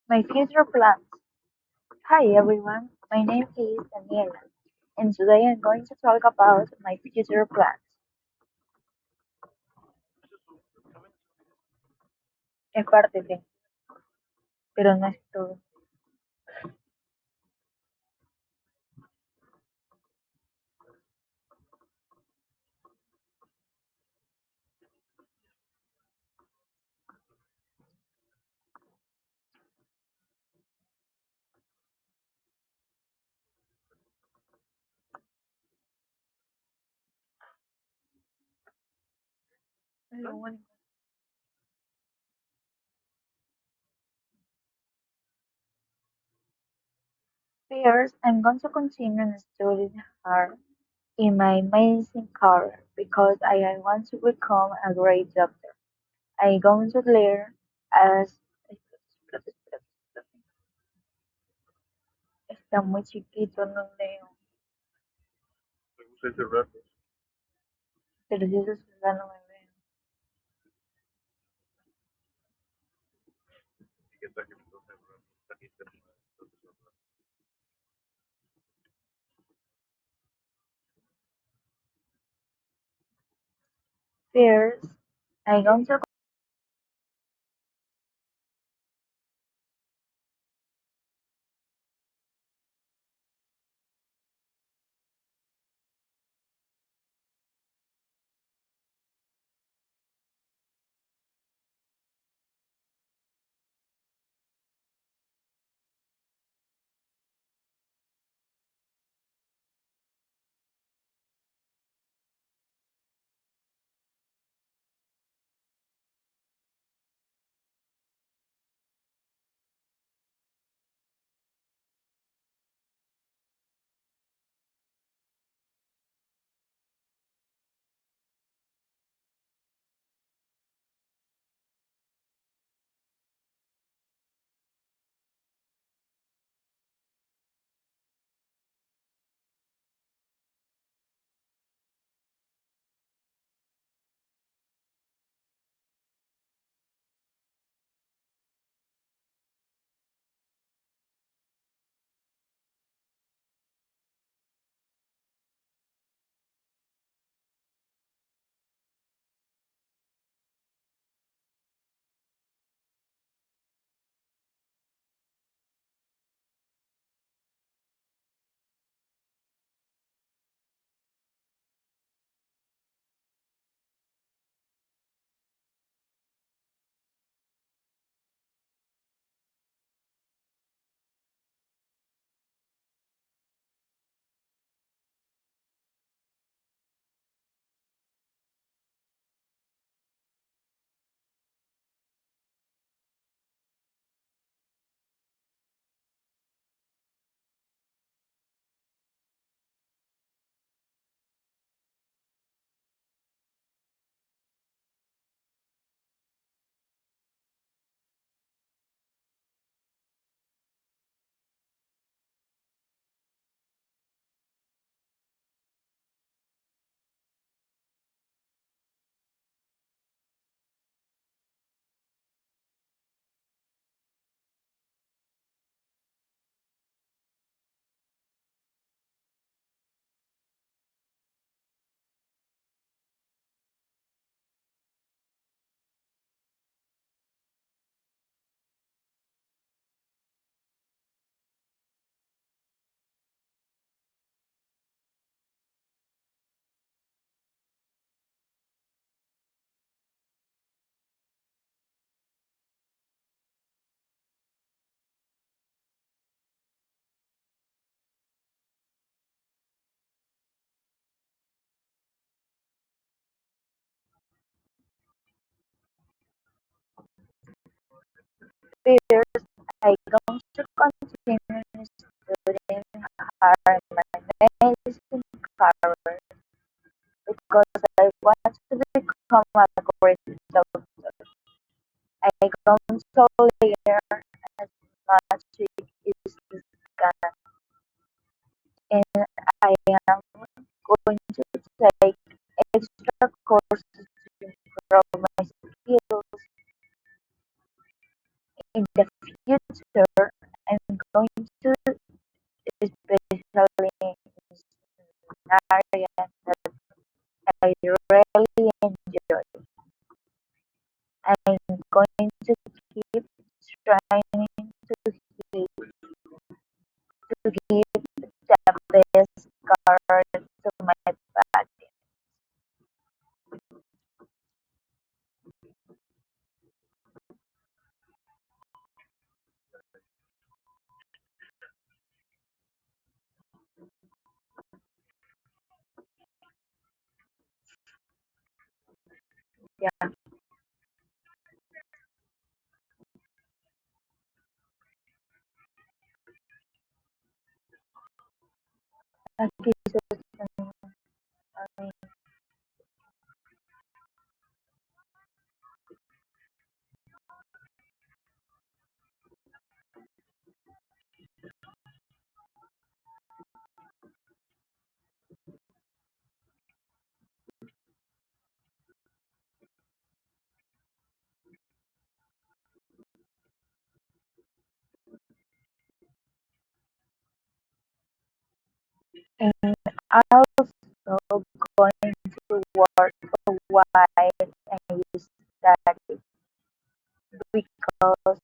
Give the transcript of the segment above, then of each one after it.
My future plans. Hi everyone, my name is Daniela, and today I'm going to talk about my future plans. Es parte de, pero no es todo. Es lo único. First, I'm going to continue and study hard in my medicine career because I want to become a great doctor. I'm going to learn as está muy chiquito, no leo. Pero si eso es verdad, no me veo. First, I'm going to first, I'm going to continue studying hard my medicine career because I want to become a great doctor. I'm going to learn as much as I can, and I am going to take extra courses to improve my skills in the future, I'm going to especially in an area that I really enjoy. I'm going to keep trying to give, to give the best care to my body. Yeah, thank you so much. And also going to work while I study because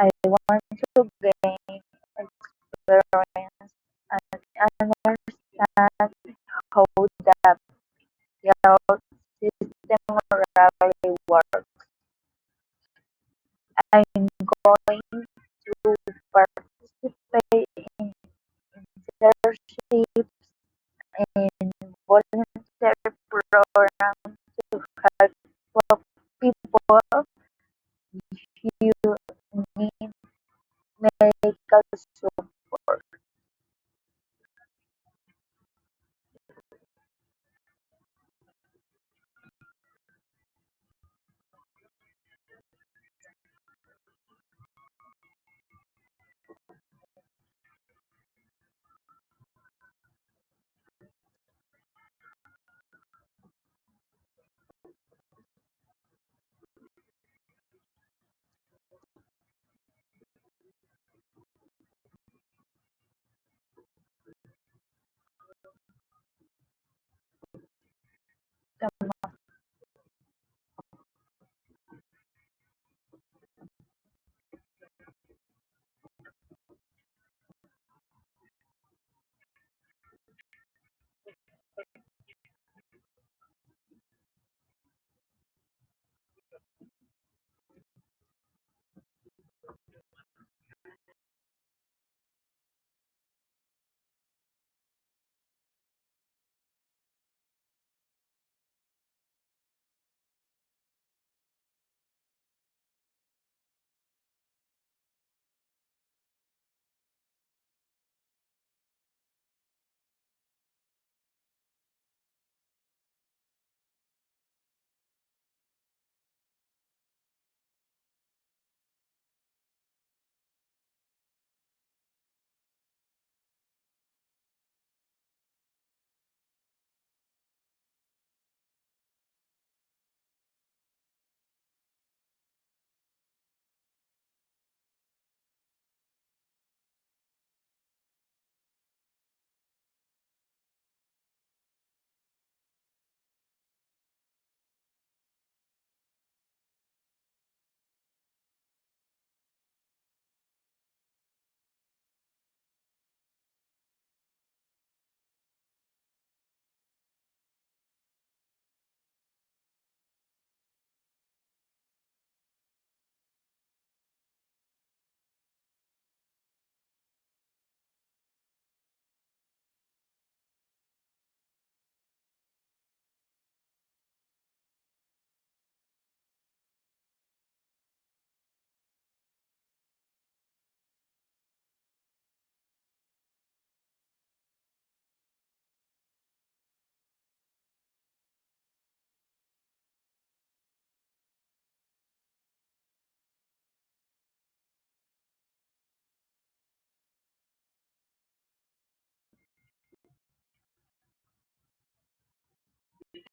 I want to gain experience and understand how the health system really works. I'm going to participate in internships and volunteer programs to help people who need medical support.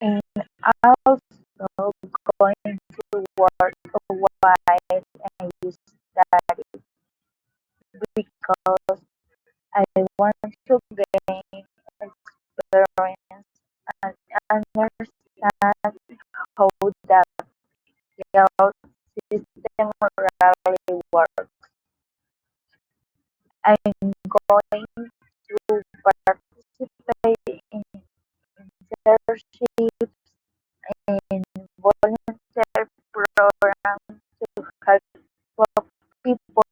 And also going to work while I study because I want to gain experience and understand how the health system really works. I'm going to participate in internships and volunteer programs to help people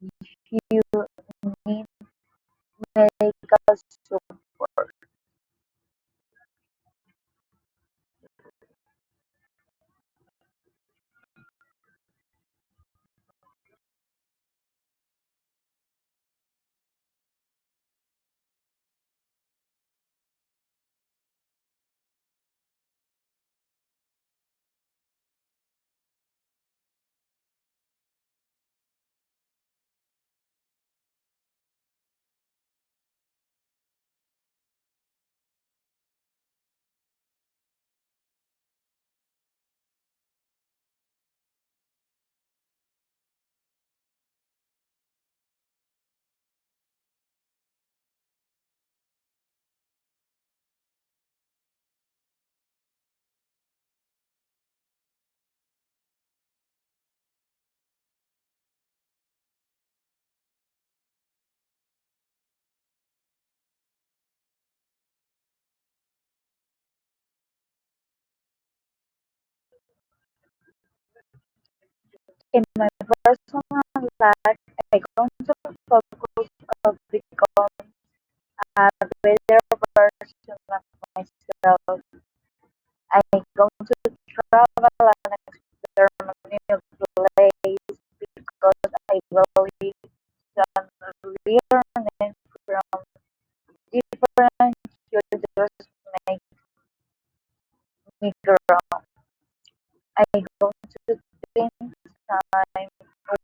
who need medical support. In my personal life, I want to focus on becoming a better version of myself. I'm going to travel and experiment new places because I believe that learning from different cultures make me grow. I'm going to spend time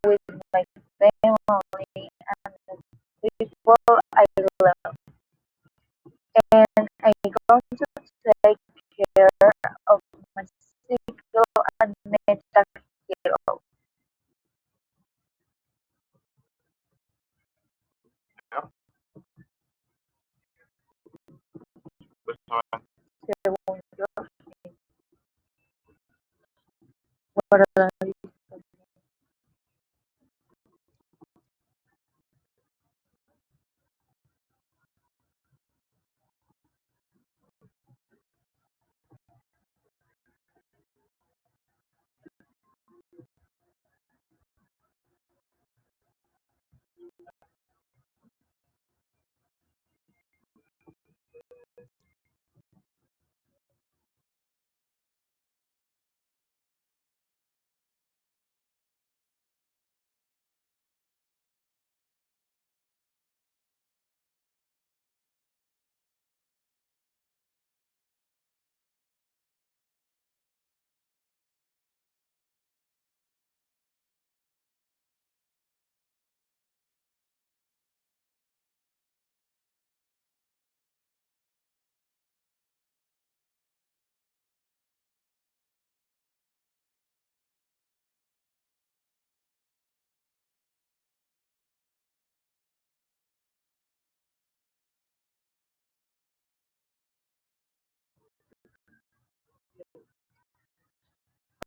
with my family and the people I love. And I'm going to take care of my physical and mental health. Según yo, para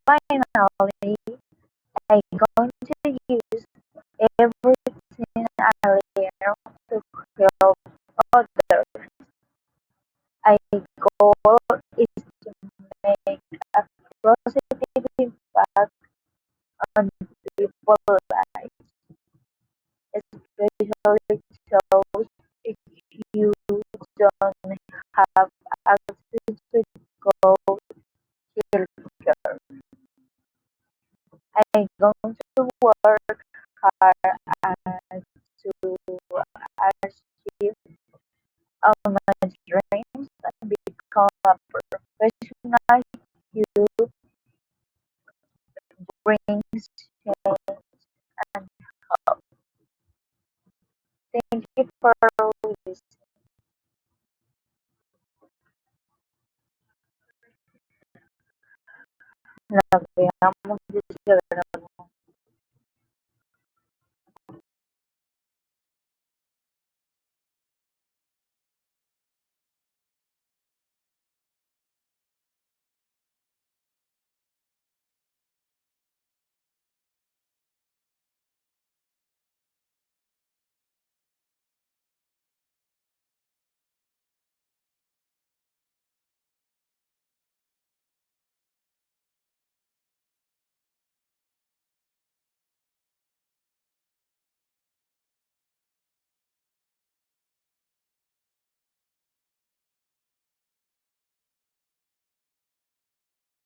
finally, I'm going to use everything I learn to help others. My goal is to make a positive impact on people's lives, especially those who don't have access to good healthcare. I'm going to work hard to achieve all my dreams and become a professional who brings change and hope. Thank you for listening. Nos veamos.